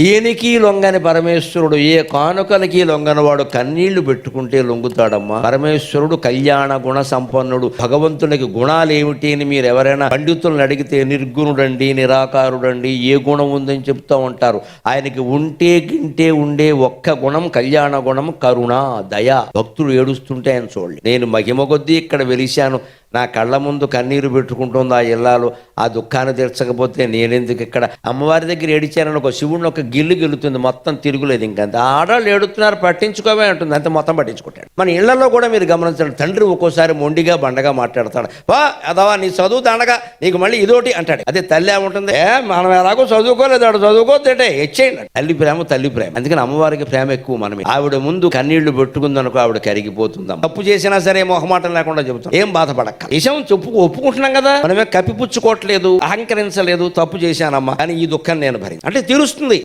దేనికి లొంగని పరమేశ్వరుడు, ఏ కానుకలకి లొంగనవాడు కన్నీళ్లు పెట్టుకుంటే లొంగుతాడమ్మా. పరమేశ్వరుడు కళ్యాణ గుణ సంపన్నుడు. భగవంతునికి గుణాలు ఏమిటి అని మీరు ఎవరైనా పండితులను అడిగితే నిర్గుణుడండి, నిరాకారుడండి, ఏ గుణం ఉందని చెప్తూ ఉంటారు. ఆయనకి ఉంటే గింటే ఉండే ఒక్క గుణం కళ్యాణ గుణం, కరుణ, దయ. భక్తుడు ఏడుస్తుంటే ఆయన చూడలేదు. నేను మహిమ కొద్దీ ఇక్కడ వెలిశాను, నా కళ్ళ ముందు కన్నీరు పెట్టుకుంటుంది ఆ ఇల్లాలు, ఆ దుఃఖాన్ని తీర్చకపోతే నేనెందుకు ఇక్కడ. అమ్మవారి దగ్గర ఏడిచానని ఒక శివుడిని ఒక గిల్లు గెలుతుంది, మొత్తం తిరుగులేదు. ఇంకంత ఆడవాళ్ళు ఏడుతున్నారు పట్టించుకోవే అంటుంది, అంతే మొత్తం పట్టించుకుంటాడు. మన ఇళ్లలో కూడా మీరు గమనించండి, తండ్రి ఒక్కోసారి మొండిగా బండగా మాట్లాడతాడు. వా అదవా నీ చదువు దండగా, నీకు మళ్ళీ ఇదోటి అంటాడు. అదే తల్లి ఏముంటుంది, మనం ఎలాగో చదువుకోలేదు, ఆడు చదువుకోతే ఇచ్చేయండి. తల్లి ప్రేమ తల్లి ప్రేమ. అందుకని అమ్మవారికి ప్రేమ ఎక్కువ. మనం ఆవిడ ముందు కన్నీళ్లు పెట్టుకుందనుకో ఆవిడ కరిగిపోతుందాం. తప్పు చేసినా సరే మొహమాటం లేకుండా చెబుతాం, ఏం బాధపడక. విషయం ఒప్పుకుంటున్నాం కదా, మనమే కప్పిపుచ్చుకోవట్లేదు, అహంకరించలేదు. తప్పు చేశానమ్మా కానీ ఈ దుఃఖం నేను భరించ అంటే తీరుస్తుంది.